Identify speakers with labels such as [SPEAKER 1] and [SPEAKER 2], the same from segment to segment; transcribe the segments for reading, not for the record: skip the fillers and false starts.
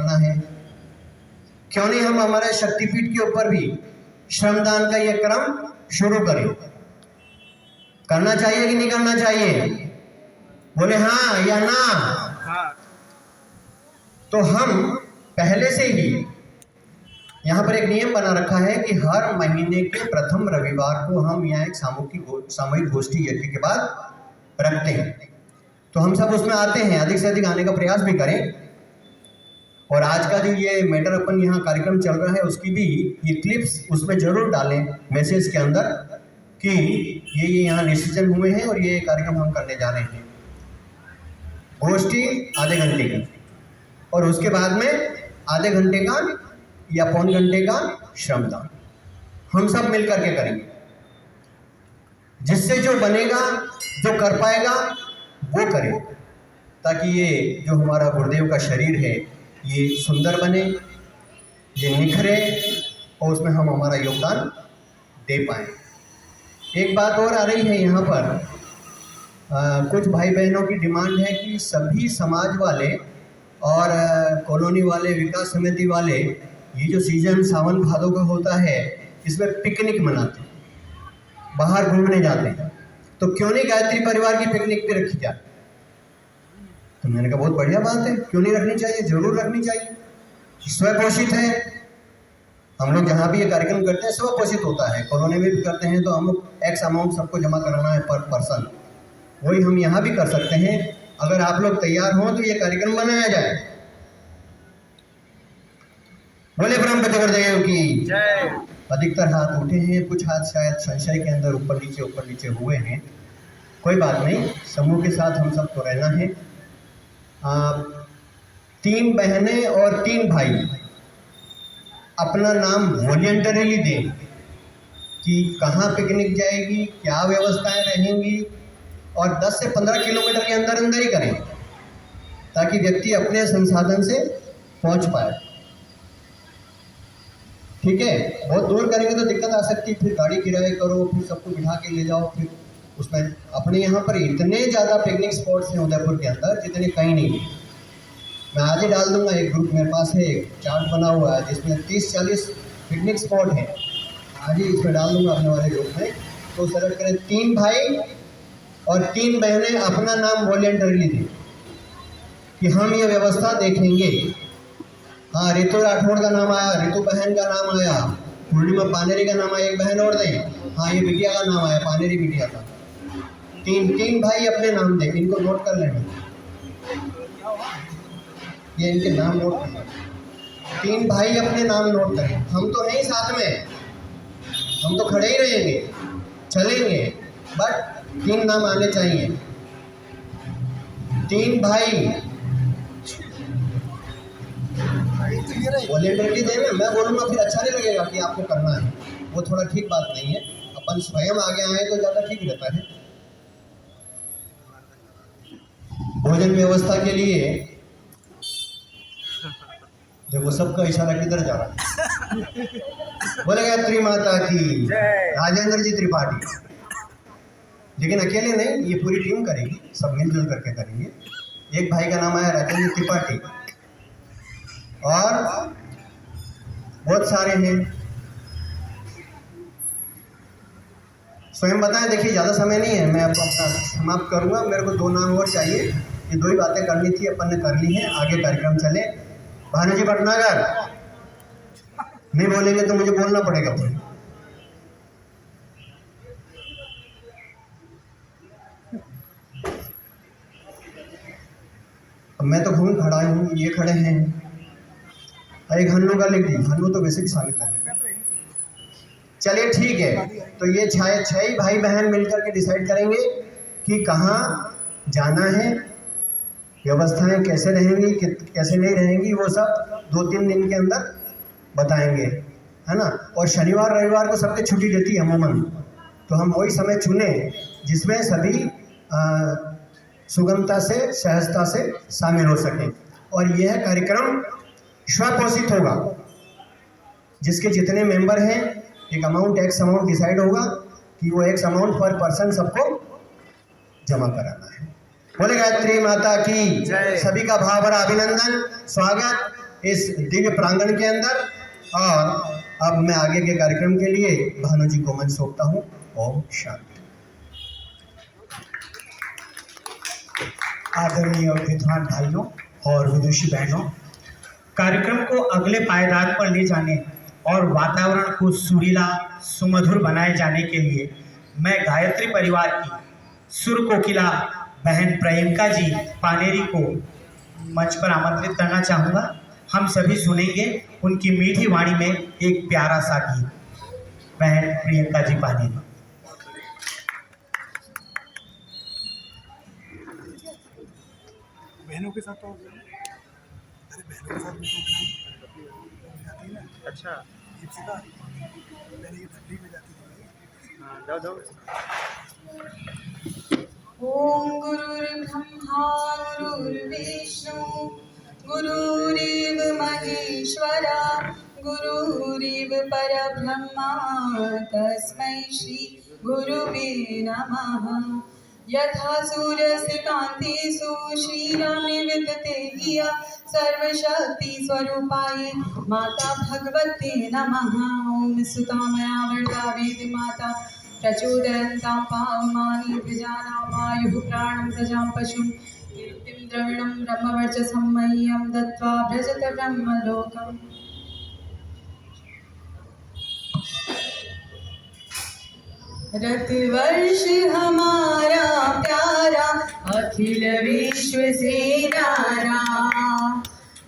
[SPEAKER 1] करना है, क्यों नहीं हम हमारे शक्तिपीठ के ऊपर भी श्रमदान का ये क्रम शुरू करें। करना चाहिए कि नहीं करना चाहिए? बोले हाँ या ना। तो हम पहले से ही यहाँ पर एक नियम बना रखा है कि हर महीने के प्रथम रविवार को हम यहाँ एक सामूहिक गोष्ठी यज्ञ के बाद रखते हैं। तो हम सब उसमें आते हैं, अधिक से अधिक आने का प्रयास भी करें। और आज का जो ये मैटर अपन यहाँ कार्यक्रम चल रहा है उसकी भी ये क्लिप्स उसमें जरूर डालें मैसेज के अंदर कि ये यहाँ डिसीजन हुए हैं और ये कार्यक्रम हम करने जा रहे हैं। गोष्ठी आधे घंटे की और उसके बाद में आधे घंटे का या पौन घंटे का श्रमदान हम सब मिल करके करेंगे। जिससे जो बनेगा, जो कर पाएगा वो करे, ताकि ये जो हमारा गुरुदेव का शरीर है ये सुंदर बने, ये निखरे और उसमें हम हमारा योगदान दे पाएँ। एक बात और आ रही है यहाँ पर, कुछ भाई बहनों की डिमांड है कि सभी समाज वाले और कॉलोनी वाले, विकास समिति वाले ये जो सीजन सावन भादों का होता है इसमें पिकनिक मनाते हैं, बाहर घूमने जाते हैं। तो क्यों नहीं गायत्री परिवार की पिकनिक पे रखी जाए? तो मैंने कहा बहुत बढ़िया बात है, क्यों नहीं रखनी चाहिए, जरूर रखनी चाहिए। स्वपोषित है, हम लोग जहाँ भी ये कार्यक्रम करते हैं स्वपोषित होता है। कॉलोनी में भी करते हैं तो हम लोग एक्स अमाउंट सबको जमा कराना है पर पर्सन, वही हम यहाँ भी कर सकते हैं। अगर आप लोग तैयार हों तो ये कार्यक्रम बनाया जाए। बोले ब्रह्म गुरुदेव की जय। अधिकतर हाथ उठे हैं, कुछ हाथ शायद संशय के अंदर ऊपर नीचे हुए हैं। कोई बात नहीं, समूह के साथ हम सबको रहना है। 3 बहनें और 3 भाई अपना नाम वॉलंटरीली दें कि कहाँ पिकनिक जाएगी, क्या व्यवस्थाएं रहेंगी, और 10 से 15 किलोमीटर के अंदर ही करें ताकि व्यक्ति अपने संसाधन से पहुंच पाए। ठीक है, बहुत दूर करेंगे तो दिक्कत आ सकती है, फिर गाड़ी किराए करो, फिर सबको बिठा के ले जाओ, फिर उसमें अपने यहाँ पर इतने ज़्यादा पिकनिक स्पॉट्स हैं उदयपुर के अंदर जितने कहीं नहीं। मैं आज ही डाल दूंगा, एक ग्रुप मेरे पास है, एक चार्ट बना हुआ है जिसमें 30-40 पिकनिक स्पॉट हैं, आज ही इसमें डाल दूंगा अपने वाले ग्रुप में। तो सेलेक्ट करें, 3 भाई और 3 बहनें अपना नाम वॉलंटरीली दें कि हम ये व्यवस्था देखेंगे। हाँ, रितु राठौड़ का नाम आया, रितु बहन का नाम आया, पूर्णिमा पानेरी का नाम आया, एक बहन और दें। हाँ, ये बिटिया का नाम आया, पानेरी बिटिया का। 3 भाई अपने नाम दें, इनको नोट कर लेना, ये इनके नाम नोट करना। 3 भाई अपने नाम नोट करें। हम तो नहीं साथ में, हम तो खड़े ही रहेंगे, चलेंगे, बट 3 नाम आने चाहिए। 3 भाई वॉलंटरी देना, मैं बोलूँगा फिर अच्छा नहीं लगेगा कि आपको करना है, वो थोड़ा ठीक बात नहीं है। अपन स्वयं आगे आए तो ज़्यादा ठीक रहता है। भोजन व्यवस्था के लिए देखो सबका इशारा किधर जा रहा है। बोले गायत्री माता की राजेंद्र जी त्रिपाठी, लेकिन अकेले नहीं, ये पूरी टीम करेगी, सब मिलजुल करके करेंगे। एक भाई का नाम आया राजेंद्र त्रिपाठी और बहुत सारे हैं। स्वयं बताएं, देखिए ज़्यादा समय नहीं है, मैं आपको अपना समाप्त करूँगा। मेरे को 2 नाम और चाहिए, ये 2 ही बातें करनी थी, अपन ने कर ली है, आगे कार्यक्रम चले। भानु जी भटनागर नहीं बोलेंगे तो मुझे बोलना पड़ेगा फिर। अब मैं तो घूम खड़ा हूँ, ये खड़े हैं। एक हन्नू का लिख दी, हन्नू तो वैसे भी शामिल करेंगे। चलिए ठीक है, तो ये 6 ही भाई बहन मिलकर के डिसाइड करेंगे कि कहाँ जाना है, व्यवस्थाएं कैसे रहेंगी, कैसे नहीं रहेंगी, वो सब 2-3 दिन के अंदर बताएंगे, है ना। और शनिवार रविवार को सबके छुट्टी रहती है अमूमन, तो हम वही समय चुने जिसमें सभी सुगमता से, सहजता से शामिल हो सकें। और यह कार्यक्रम स्वपोषित होगा, जिसके जितने मेंबर हैं एक अमाउंट, एक्स अमाउंट डिसाइड होगा कि वो एक्स अमाउंट पर पर्सन सबको जमा कराना है। बोले गायत्री माता की जय। सभी का भाव भरा अभिनंदन, स्वागत। इस दिव्य प्रांगण के अंदर। और अब मैं आगे के कार्यक्रम के लिए भानु जी को मंच सौंपता हूँ। ओम शांति।
[SPEAKER 2] आदरणीय विद्वान भाइयों और विदुषी बहनों, कार्यक्रम को अगले पायदान पर ले जाने और वातावरण को सुरीला सुमधुर बनाए जाने के लिए मैं गायत्री परिवार की सुर कोकिला बहन प्रियंका जी पानेरी को मंच पर आमंत्रित करना चाहूँगा। हम सभी सुनेंगे उनकी मीठी वाणी में एक प्यारा सा गीत। बहन प्रियंका जी पानेरी।
[SPEAKER 3] बहनों के साथ तो अरे बहनों के साथ जाती है ना। अच्छा दीपशिका पहले ये ठंडी में जाती थी। हाँ जाओ जाओ।
[SPEAKER 4] ओम गुरुर्ब्रह्मा गुरुर्विष्णु गुरुरेव महेश्वरा गुरुरेव परब्रह्मा तस्मै श्री गुरुवे नमः। यथा सूर्यस्य कान्तिषु श्रीरामे विद्यते धिया सर्वशक्ति स्वरूपाय माता भगवते नमः। ओम सुतामया वरदा वेद माता प्रचोदयन्तां पावमानि प्रजानामायुः प्राणं प्रजां पशुं कीर्तिं द्रविणं ब्रह्मवर्चसं मह्यं दत्त्वा भ्रजत ब्रह्मलोकम्। रतवर्ष हमारा प्यारा अखिल विश्व से न्यारा।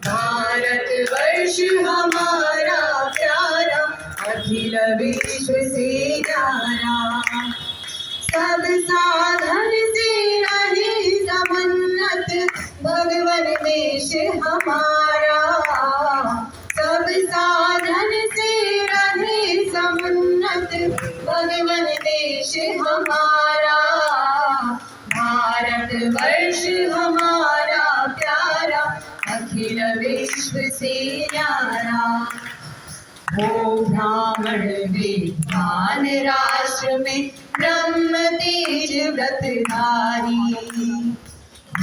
[SPEAKER 4] भारत वर्ष हमारा प्यारा अखिल विश्व से न्यारा। सब साधन से रहे समुन्नत भगवन देश हमारा। सब साधन से रहे समुन्नत भगवन देश हमारा। भारत वर्ष हमारा प्यारा अखिल विश्व से न्यारा। वो ब्राह्मण विद्वान राष्ट्र में ब्रह्म तेज व्रतधारी।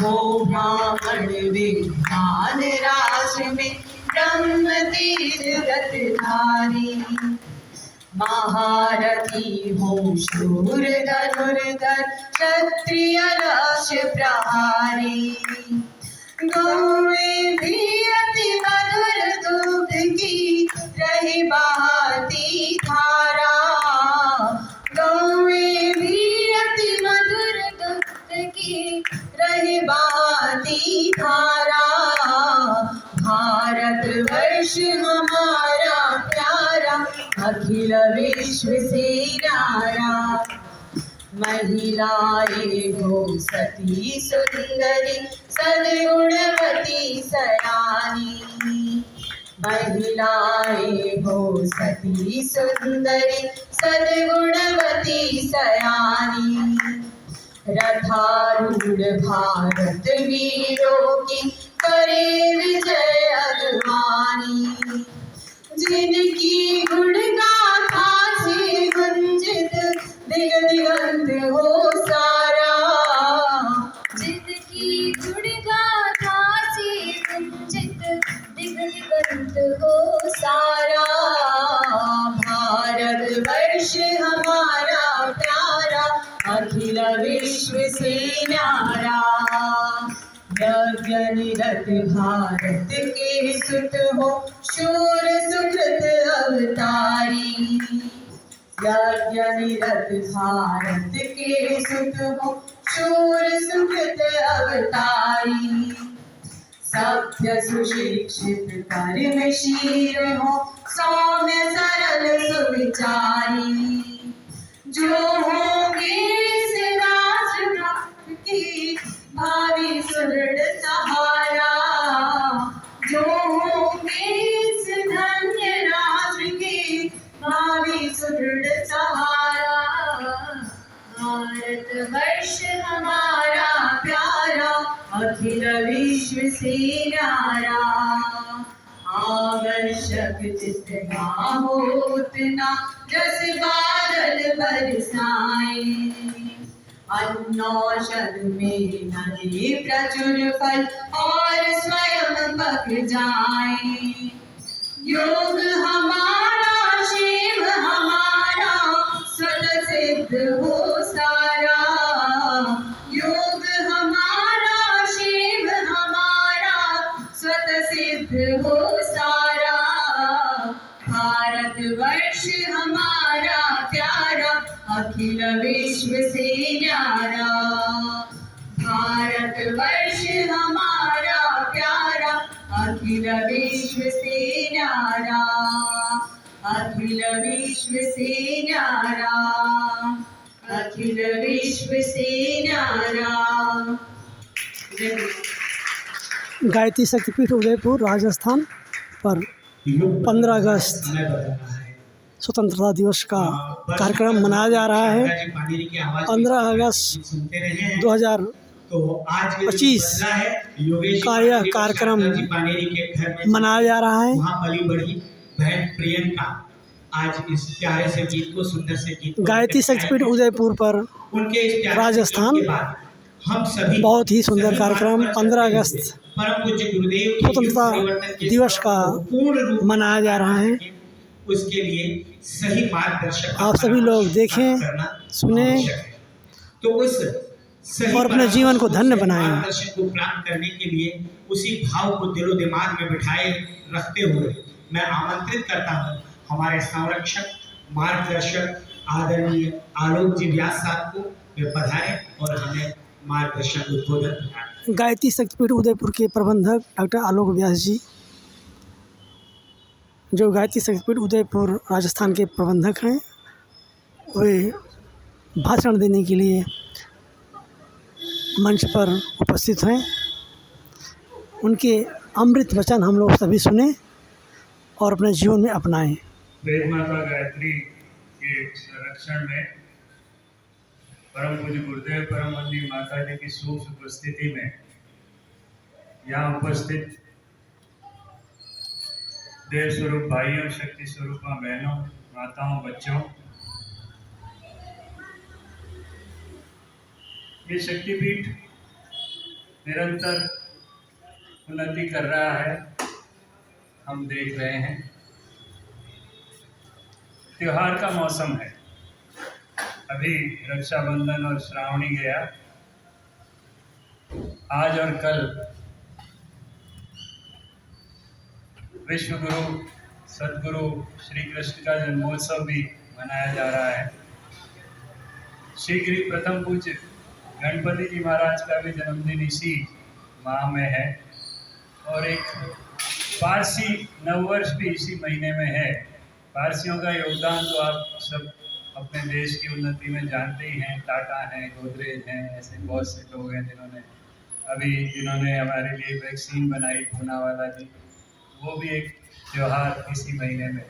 [SPEAKER 4] वो ब्राह्मण विद्वान राष्ट्र में ब्रह्म तेज व्रतधारी। महारथी हो शूर धनुर्धर क्षत्रिय राष्ट्र प्रहारी। गौएं भी अति मधुर दूध की रही बहाती धारा। गौएं भी अति मधुर दूध की रही बहाती धारा। भारत वर्ष हमारा प्यारा अखिल विश्व से न्यारा। महिलाएं हो सती सुंदरी सद्गुणवती सयानी। महिलाएं हो सती सुंदरी सद्गुणवती सयानी। रथारूढ़ भारत वीरों की करे विजय अगवानी। जिनकी गुण गाथा से गुंजित दिग दिगंत हो सारा। जिनकी गुण गाथा से गुंजित दिग दिगंत हो सारा। भारत वर्ष हमारा प्यारा अखिल विश्व से न्यारा। यज्ञ निरत भारत के सुत हो शूर सुकृत अवतारी। यज्ञ निरत भारत के सुत हो शूर सुकृत अवतारी। सभ्य सुशिक्षित कर्मशील हो सौम्य सरल सुविचारी। जो होंगे इस राष्ट्र की भावी सुदृढ़ सहारा। जो होंगे इस धन्य राष्ट्र की भावी सुदृढ़ सहारा। भारत वर्ष हमारा प्यारा अखिल विश्व से न्यारा। आवश्यक जितना हो उतना जस बादल बरसाए। अन्नौषध में नए प्रचुर फल और स्वयं पक जाए। योग हमारा शिव हमारा स्वतः सिद्ध हो सारा। योग हमारा शिव हमारा स्वतः सिद्ध हो सारा। भारतवर्ष हमारा प्यारा अखिल विश्व से न्यारा। भारतवर्ष हमारा प्यारा अखिल विश्व से न्यारा। अखिल विश्व से न्यारा। अखिल विश्व से न्यारा।
[SPEAKER 5] गायत्री शक्तिपीठ उदयपुर राजस्थान पर 15 अगस्त स्वतंत्रता दिवस का कार्यक्रम मनाया जा रहा है। 15 अगस्त 2025 का यह कार्यक्रम मनाया जा रहा है।
[SPEAKER 2] बहन प्रियंका आज इस प्यारे से गीत को, सुंदर से गीत को
[SPEAKER 5] गायत्री शक्तिपीठ उदयपुर पर
[SPEAKER 2] उनके इस प्यारे
[SPEAKER 5] राजस्थान
[SPEAKER 2] के बाद हम सभी
[SPEAKER 5] बहुत ही सुंदर कार्यक्रम 15 अगस्त
[SPEAKER 2] परम पूज्य गुरुदेव के
[SPEAKER 5] स्वतंत्रता दिवस का
[SPEAKER 2] पूर्ण रूप
[SPEAKER 5] मनाया जा रहा है।
[SPEAKER 2] उसके लिए सही मार्गदर्शक
[SPEAKER 5] आप सभी लोग देखें, सुने
[SPEAKER 2] तो उस सही
[SPEAKER 5] और अपने जीवन को धन्य बनाएं।
[SPEAKER 2] मार्गदर्शन को प्राप्त करने के लिए उसी भाव को दिलो दिमाग में बिठाए रखते हुए मैं आमंत्रित करता हूँ हमारे संरक्षक मार्गदर्शक आदरणीय आलोक जी व्यास साहब को वे पधारे और हमें मार्गदर्शन उद्बोधन प्रदान।
[SPEAKER 5] गायत्री शक्तिपीठ उदयपुर के प्रबंधक डॉक्टर आलोक व्यास जी, जो गायत्री शक्तिपीठ उदयपुर राजस्थान के प्रबंधक हैं, वे भाषण देने के लिए मंच पर उपस्थित हैं। उनके अमृत वचन हम लोग सभी सुने और अपने जीवन में अपनाएं।
[SPEAKER 6] वेद माता गायत्री के संरक्षण में परम पूज्य गुरुदेव परम वंदनीय माता जी की सूक्ष्म उपस्थिति में यहाँ उपस्थित देव स्वरूप भाइयों, शक्ति स्वरूप बहनों, माताओं, बच्चों, ये शक्तिपीठ निरंतर उन्नति कर रहा है, हम देख रहे हैं। त्योहार का मौसम है, अभी रक्षाबंधन और श्रावणी गया, आज और कल विश्व गुरु सदगुरु श्री कृष्ण का जन्मोत्सव भी मनाया जा रहा है। शीघ्र ही प्रथम पूज्य गणपति जी महाराज का भी जन्मदिन इसी माह में है और एक पारसी नववर्ष भी इसी महीने में है। पारसियों का योगदान तो आप सब अपने देश की उन्नति में जानते ही हैं। टाटा हैं, गोदरेज हैं, ऐसे बहुत से लोग हैं जिन्होंने हमारे लिए वैक्सीन बनाई, पूनावाला जी, वो भी एक त्यौहार इसी महीने में।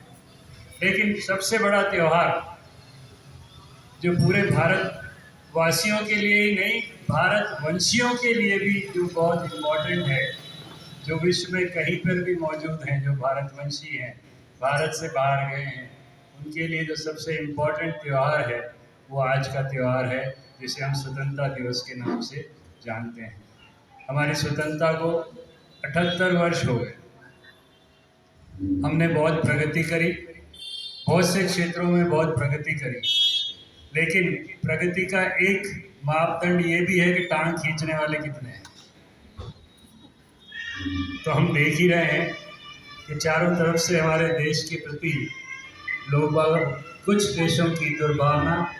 [SPEAKER 6] लेकिन सबसे बड़ा त्यौहार जो पूरे भारत वासियों के लिए ही नहीं, भारत वंशियों के लिए भी जो बहुत इम्पोर्टेंट है, जो विश्व में कहीं पर भी मौजूद हैं, जो भारतवंशी हैं, भारत से बाहर गए हैं, उनके लिए जो सबसे इम्पोर्टेंट त्यौहार है वो आज का त्यौहार है, जिसे हम स्वतंत्रता दिवस के नाम से जानते हैं। हमारी स्वतंत्रता को 78 वर्ष हो गए। हमने बहुत प्रगति करी, बहुत से क्षेत्रों में बहुत प्रगति करी, लेकिन प्रगति का एक मापदंड ये भी है कि टांग खींचने वाले कितने हैं। तो हम देख ही रहे हैं कि चारों तरफ से हमारे देश के प्रति लोग, कुछ देशों की दुर्भावना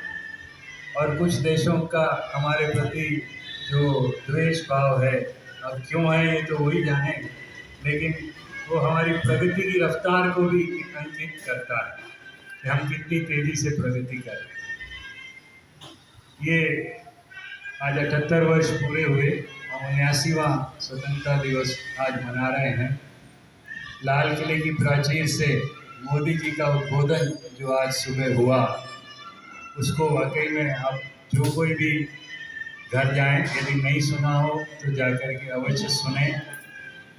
[SPEAKER 6] और कुछ देशों का हमारे प्रति जो द्वेष भाव है, अब क्यों है ये तो वही जाने, लेकिन वो हमारी प्रगति की रफ्तार को भी अंकित करता है कि हम कितनी तेज़ी से प्रगति कर रहे हैं। ये आज 78 वर्ष पूरे हुए और 79वां स्वतंत्रता दिवस आज मना रहे हैं। लाल किले की प्राचीर से मोदी जी का उद्बोधन जो आज सुबह हुआ, उसको वाकई में आप जो कोई भी घर जाएं, यदि नहीं सुना हो तो जाकर के अवश्य सुने।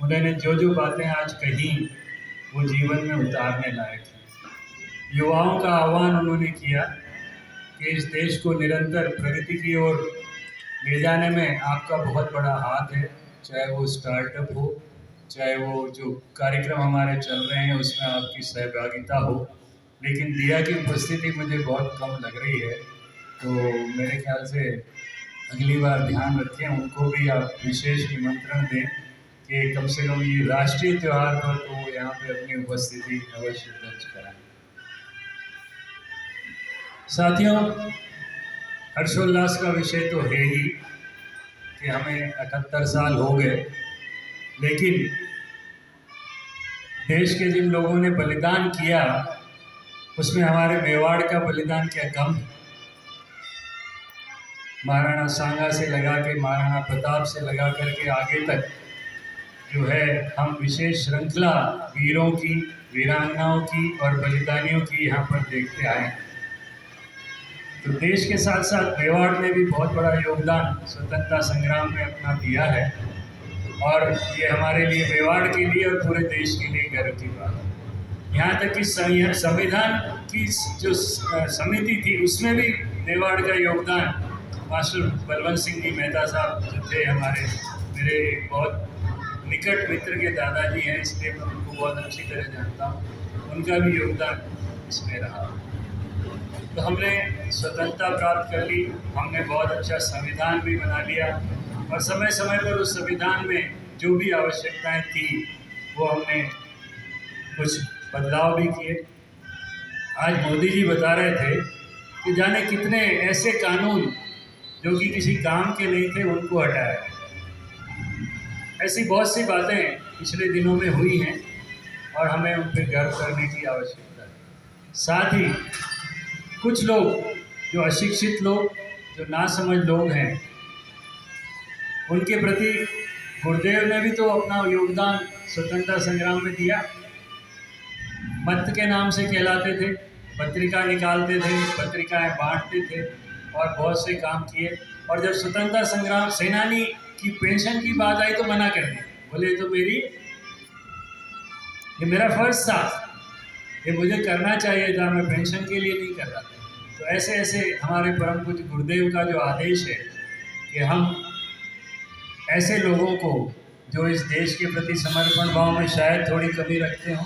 [SPEAKER 6] उन्होंने जो जो बातें आज कही वो जीवन में उतारने लायक है। युवाओं का आह्वान उन्होंने किया कि इस देश को निरंतर प्रगति की ओर ले जाने में आपका बहुत बड़ा हाथ है, चाहे वो स्टार्टअप हो, चाहे वो जो कार्यक्रम हमारे चल रहे हैं उसमें आपकी सहभागिता हो। लेकिन दिया की उपस्थिति मुझे बहुत कम लग रही है, तो मेरे ख्याल से अगली बार ध्यान रखें, उनको भी आप विशेष निमंत्रण दें कि कम से कम ये राष्ट्रीय त्यौहार पर तो वो यहाँ पे अपनी उपस्थिति अवश्य दर्ज कराएं। साथियों, हर्षोल्लास का विषय तो है ही कि हमें 78 साल हो गए, लेकिन देश के जिन लोगों ने बलिदान किया उसमें हमारे मेवाड़ का बलिदान क्या कम है। महाराणा सांगा से लगा के महाराणा प्रताप से लगा करके आगे तक जो है हम विशेष श्रृंखला वीरों की, वीरांगनाओं की और बलिदानियों की यहाँ पर देखते आए हैं। तो देश के साथ साथ मेवाड़ ने भी बहुत बड़ा योगदान स्वतंत्रता संग्राम में अपना दिया है, और ये हमारे लिए, मेवाड़ के लिए और पूरे देश के लिए गर्व की बात है। यहाँ तक कि संविधान की जो समिति थी उसमें भी मेवाड़ का योगदान, मास्टर बलवंत सिंह जी मेहता साहब जो थे हमारे, मेरे बहुत निकट मित्र के दादाजी हैं, इसलिए मैं उनको बहुत अच्छी तरह जानता हूँ, उनका भी योगदान इसमें रहा। तो हमने स्वतंत्रता प्राप्त कर ली, हमने बहुत अच्छा संविधान भी बना लिया, और समय समय पर उस संविधान में जो भी आवश्यकताएं थी वो हमने कुछ बदलाव भी किए। आज मोदी जी बता रहे थे कि जाने कितने ऐसे कानून जो कि किसी काम के नहीं थे उनको हटाया। ऐसी बहुत सी बातें पिछले दिनों में हुई हैं और हमें उन पर गर्व करने की आवश्यकता है। साथ ही कुछ लोग जो अशिक्षित लोग, जो नासमझ लोग हैं, उनके प्रति गुरुदेव ने भी तो अपना योगदान स्वतंत्रता संग्राम में दिया। मत के नाम से कहलाते थे, पत्रिका निकालते थे, पत्रिकाएं बांटते थे और बहुत से काम किए। और जब स्वतंत्रता संग्राम सेनानी की पेंशन की बात आई तो मना कर दिया, बोले तो ये मेरा फर्ज था, ये मुझे करना चाहिए था, मैं पेंशन के लिए नहीं कर रहा था। तो ऐसे ऐसे हमारे परम पूज्य गुरुदेव का जो आदेश है कि हम ऐसे लोगों को जो इस देश के प्रति समर्पण भाव में शायद थोड़ी कमी रखते हों,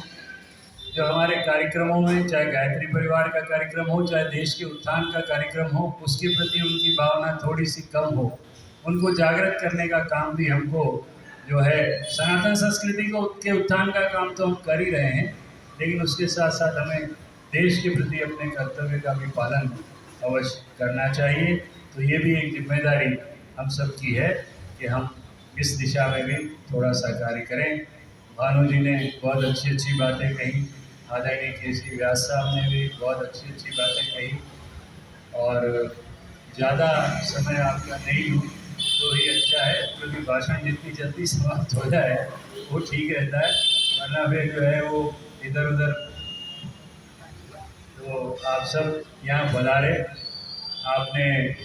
[SPEAKER 6] जो हमारे कार्यक्रमों में, चाहे गायत्री परिवार का कार्यक्रम हो, चाहे देश के उत्थान का कार्यक्रम हो, उसके प्रति उनकी भावना थोड़ी सी कम हो, उनको जागृत करने का काम भी हमको जो है, सनातन संस्कृति को के उत्थान का काम तो हम कर ही रहे हैं, लेकिन उसके साथ साथ हमें देश के प्रति अपने कर्तव्य का भी पालन अवश्य करना चाहिए। तो ये भी एक जिम्मेदारी हम सब की है कि हम इस दिशा में भी थोड़ा सा कार्य करें। भानु जी ने बहुत अच्छी अच्छी बातें कही, आदरणीय केसी व्यास साहब ने भी बहुत अच्छी अच्छी बातें कही, और ज़्यादा समय आपका नहीं लूँ तो ही अच्छा है, क्योंकि भाषण जितनी जल्दी समाप्त हो जाए वो ठीक रहता है, वरना फिर जो है वो इधर उधर। तो आप सब यहाँ बुलारे, आपने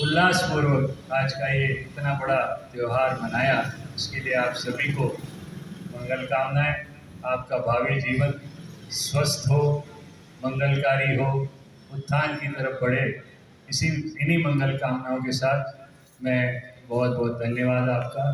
[SPEAKER 6] उल्लासपूर्वक आज का ये इतना बड़ा त्यौहार मनाया, इसके लिए आप सभी को मंगल कामनाएं। आपका भावी जीवन स्वस्थ हो, मंगलकारी हो, उत्थान की तरफ बढ़े, इन्हीं मंगल कामनाओं के साथ मैं बहुत बहुत धन्यवाद आपका।